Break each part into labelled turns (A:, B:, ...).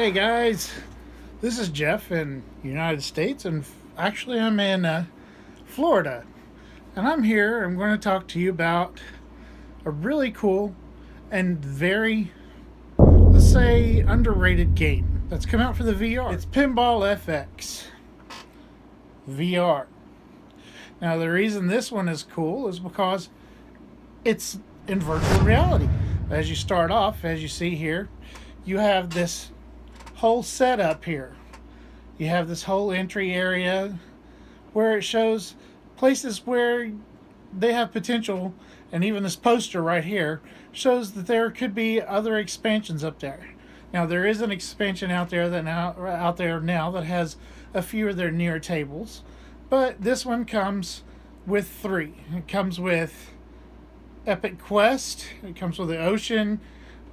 A: Hey guys, this is Jeff in the United States, and actually I'm in Florida, and I'm here. I'm going to talk to you about a really cool and very, let's say, underrated game that's come out for the VR. It's Pinball FX VR. Now the reason this one is cool is because it's in virtual reality. As you start off, as you see here, you have this whole setup here. You have this whole entry area where it shows places where they have potential, and even this poster right here shows that there could be other expansions up there. Now there is an expansion out there now that has a few of their near tables, but this one comes with 3. It comes with Epic Quest. It comes with the Ocean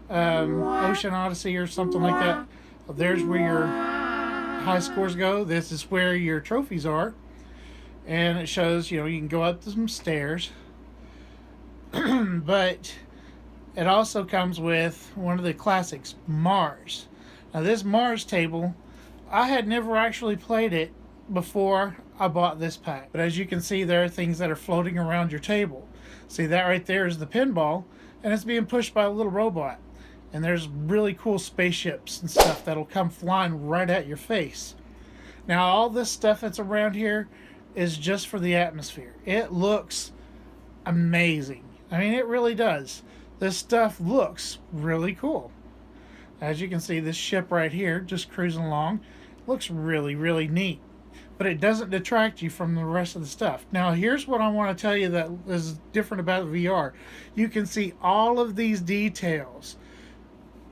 A: Odyssey or something like that. There's where your high scores go. This is where your trophies are. And it shows, you can go up some stairs. But it also comes with one of the classics, Mars. Now this Mars table, I had never actually played it before I bought this pack. But as you can see, there are things that are floating around your table. See, that right there is the pinball, and it's being pushed by a little robot. And there's really cool spaceships and stuff that'll come flying right at your face. Now, all this stuff that's around here is just for the atmosphere. It looks amazing. I mean, it really does. This stuff looks really cool. As you can see, this ship right here, just cruising along, looks really, really neat. But it doesn't detract you from the rest of the stuff. Now, here's what I want to tell you that is different about VR. You can see all of these details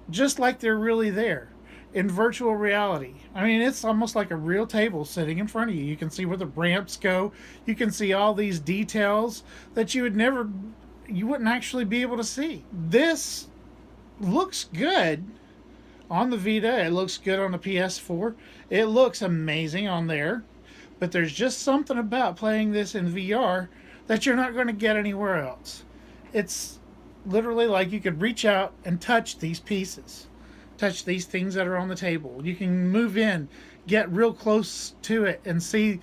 A: just like they're really there in virtual reality. I mean, it's almost like a real table sitting in front of you. You can see where the ramps go. You can see all these details that you wouldn't actually be able to see. This looks good on the Vita. It looks good on the PS4. It looks amazing on there. But there's just something about playing this in VR that you're not going to get anywhere else. It's literally like you could reach out and touch these pieces, touch these things that are on the table. You can move in, get real close to it, and see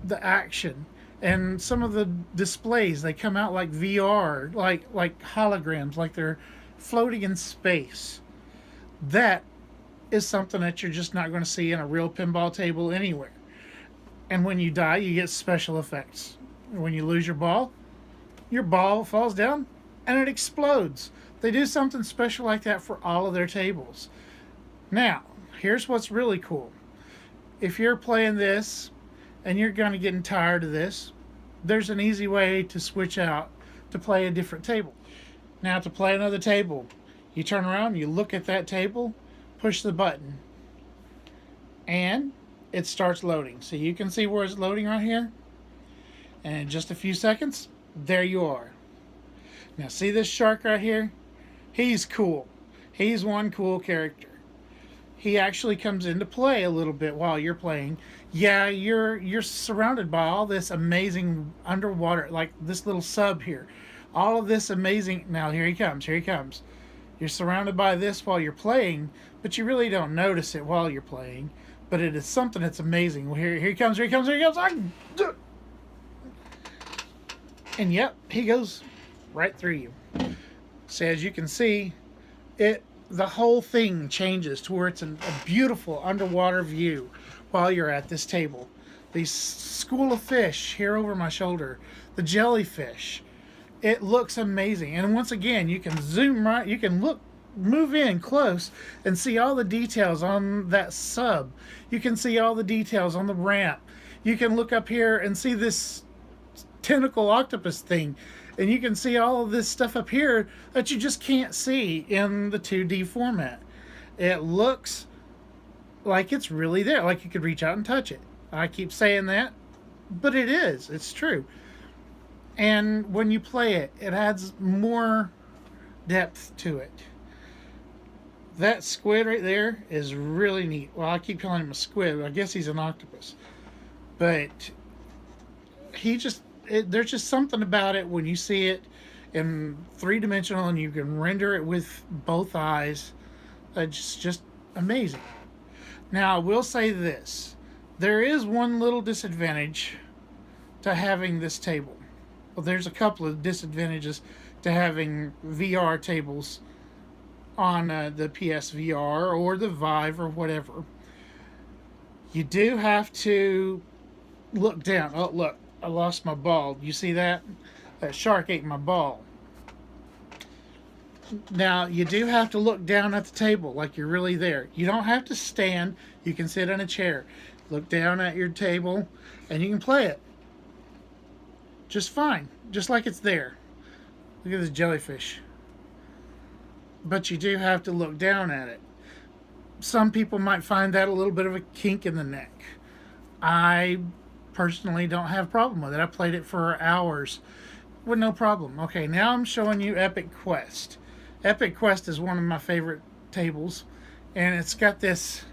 A: the action. And some of the displays, they come out like VR, like holograms, like they're floating in space. That is something that you're just not going to see in a real pinball table anywhere. And when you die, you get special effects. When you lose your ball falls down and it explodes. They do something special like that for all of their tables. Now, here's what's really cool. If you're playing this and you're kind of getting tired of this, there's an easy way to switch out to play a different table. Now, to play another table, you turn around, you look at that table, push the button, and it starts loading. So you can see where it's loading right here. And in just a few seconds, there you are. Now see this shark right here? He's cool. He's one cool character. He actually comes into play a little bit while you're playing. Yeah, you're surrounded by all this amazing underwater, like this little sub here. All of this amazing. Now here he comes. You're surrounded by this while you're playing, but you really don't notice it while you're playing. But it is something that's amazing. Well, here he comes. And yep, he goes right through you. So as you can see, the whole thing changes to where it's a beautiful underwater view while you're at this table. These school of fish here over my shoulder, the jellyfish. It looks amazing. And once again, you can zoom right, you can move in close and see all the details on that sub. You can see all the details on the ramp. You can look up here and see this tentacle octopus thing, and you can see all of this stuff up here that you just can't see in the 2D format. It looks like it's really there, like you could reach out and touch it. I keep saying that, but it is. It's true. And when you play it, it adds more depth to it. That squid right there is really neat. Well, I keep calling him a squid. I guess he's an octopus. But there's just something about it when you see it in 3-dimensional and you can render it with both eyes. It's just amazing. Now, I will say this. There is one little disadvantage to having this table. Well, there's a couple of disadvantages to having VR tables on the PSVR or the Vive or whatever. You do have to look down. Oh, look, I lost my ball. You see that? That shark ate my ball. Now, you do have to look down at the table like you're really there. You don't have to stand. You can sit in a chair. Look down at your table, and you can play it just fine, just like it's there. Look at this jellyfish. But you do have to look down at it. Some people might find that a little bit of a kink in the neck. I personally don't have a problem with it. I played it for hours with no problem. Okay, now I'm showing you Epic Quest. Epic Quest is one of my favorite tables, and it's got this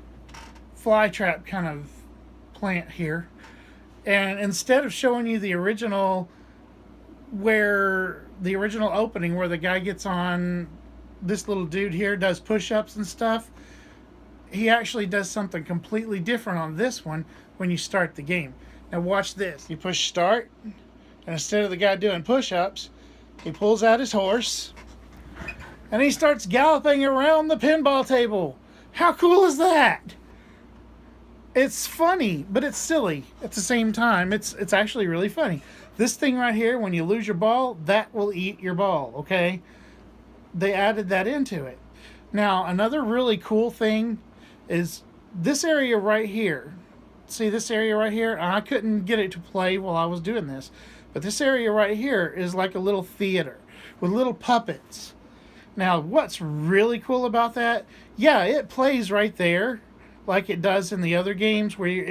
A: fly trap kind of plant here. And instead of showing you the original opening where the guy gets on, this little dude here does push-ups and stuff, he actually does something completely different on this one when you start the game. Now watch this. You push start, and instead of the guy doing push-ups, he pulls out his horse and he starts galloping around the pinball table. How cool is that? It's funny, but it's silly at the same time. It's actually really funny. This thing right here, when you lose your ball, that will eat your ball, okay? They added that into it. Now, another really cool thing is this area right here. See this area right here? I couldn't get it to play while I was doing this, but this area right here is like a little theater with little puppets. Now, what's really cool about that? Yeah, it plays right there like it does in the other games where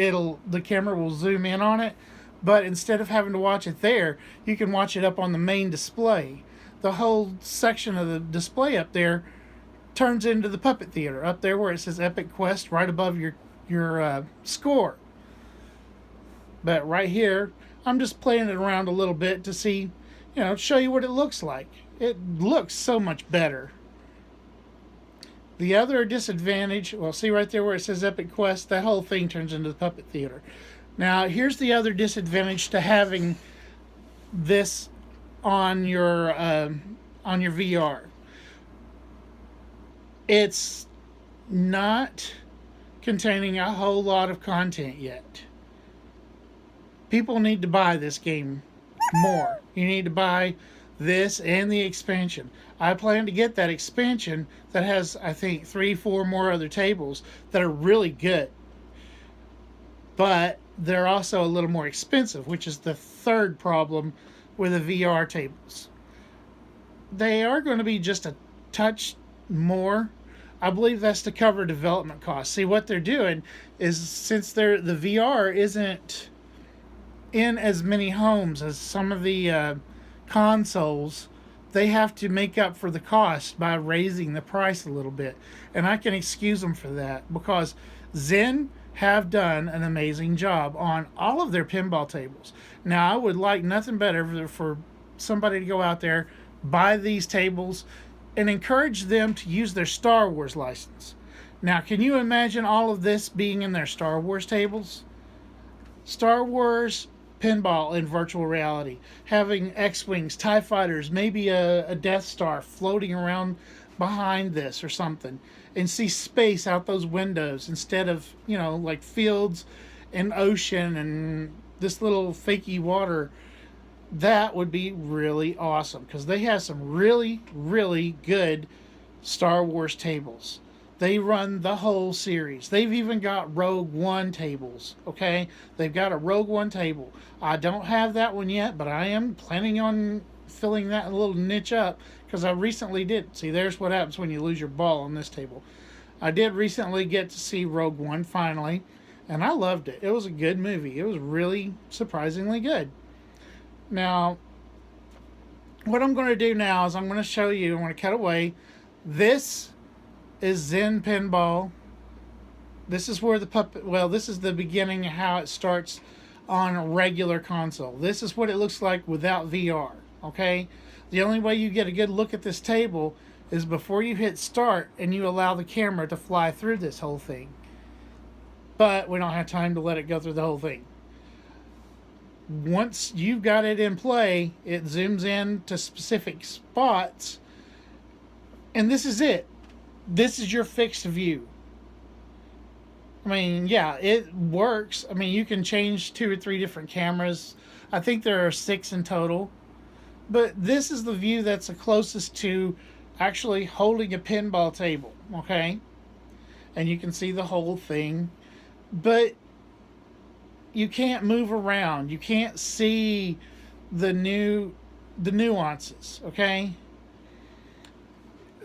A: the camera will zoom in on it, but instead of having to watch it there, you can watch it up on the main display. The whole section of the display up there turns into the puppet theater up there where it says Epic Quest right above your score. But right here, I'm just playing it around a little bit to see, show you what it looks like. It looks so much better. The other disadvantage, well, see right there where it says Epic Quest, that whole thing turns into the puppet theater. Now, here's the other disadvantage to having this on your VR. It's not containing a whole lot of content yet. People need to buy this game more. You need to buy this and the expansion. I plan to get that expansion that has, I think, 3-4 more other tables that are really good. But they're also a little more expensive, which is the third problem with the VR tables. They are going to be just a touch more. I believe that's to cover development costs. See, what they're doing is, since the VR isn't in as many homes as some of the consoles, they have to make up for the cost by raising the price a little bit. And I can excuse them for that because Zen have done an amazing job on all of their pinball tables. Now, I would like nothing better for somebody to go out there, buy these tables, and encourage them to use their Star Wars license. Now, can you imagine all of this being in their Star Wars tables? Star Wars pinball in virtual reality, having X-Wings, TIE Fighters, maybe a Death Star floating around behind this or something, and see space out those windows instead of, like fields and ocean and this little fakey water. That would be really awesome because they have some really, really good Star Wars tables. They run the whole series. They've even got Rogue One tables, okay? They've got a Rogue One table. I don't have that one yet, but I am planning on filling that little niche up because I recently did. See, there's what happens when you lose your ball on this table. I did recently get to see Rogue One finally, and I loved it. It was a good movie. It was really surprisingly good. Now, what I'm going to do now is I'm going to show you, I'm going to cut away. This is Zen Pinball. This is where this is the beginning of how it starts on a regular console. This is what it looks like without VR, okay? The only way you get a good look at this table is before you hit start and you allow the camera to fly through this whole thing. but we don't have time to let it go through the whole thing. Once you've got it in play, it zooms in to specific spots, and this is it. This is your fixed view. I mean, yeah, it works. I mean, you can change 2 or 3 different cameras. I think there are 6 in total. But this is the view that's the closest to actually holding a pinball table, okay? And you can see the whole thing. But you can't move around. You can't see the nuances, okay?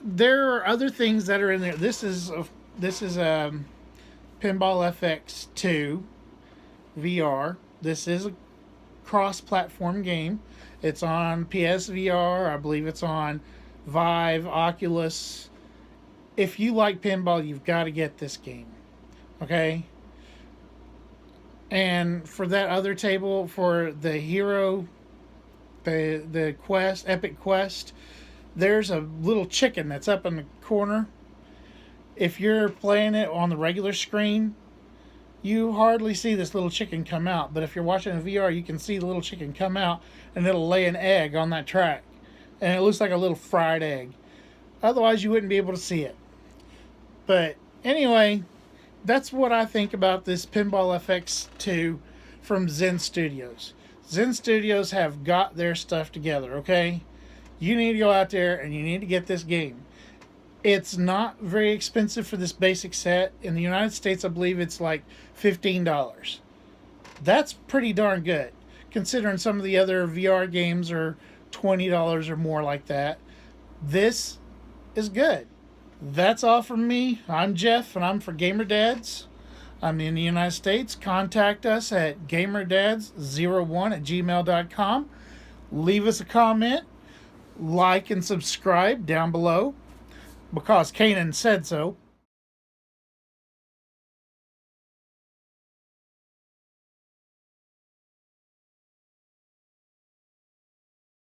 A: There are other things that are in there. This is Pinball FX 2 VR. This is a cross-platform game. It's on PSVR. I believe it's on Vive, Oculus. If you like pinball, you've got to get this game. Okay? And for that other table, for the Hero, the Quest, Epic Quest, there's a little chicken that's up in the corner. If you're playing it on the regular screen, you hardly see this little chicken come out. But if you're watching a VR, you can see the little chicken come out, and it'll lay an egg on that track. And it looks like a little fried egg. Otherwise, you wouldn't be able to see it. But anyway, that's what I think about this Pinball FX 2 from Zen Studios. Zen Studios have got their stuff together, okay? You need to go out there and you need to get this game. It's not very expensive for this basic set. In the United States, I believe it's like $15. That's pretty darn good, considering some of the other VR games are $20 or more like that. This is good. That's all from me. I'm Jeff, and I'm for Gamer Dads. I'm in the United States. Contact us at gamerdads01@gmail.com. Leave us a comment. Like and subscribe down below, because Kanan said so.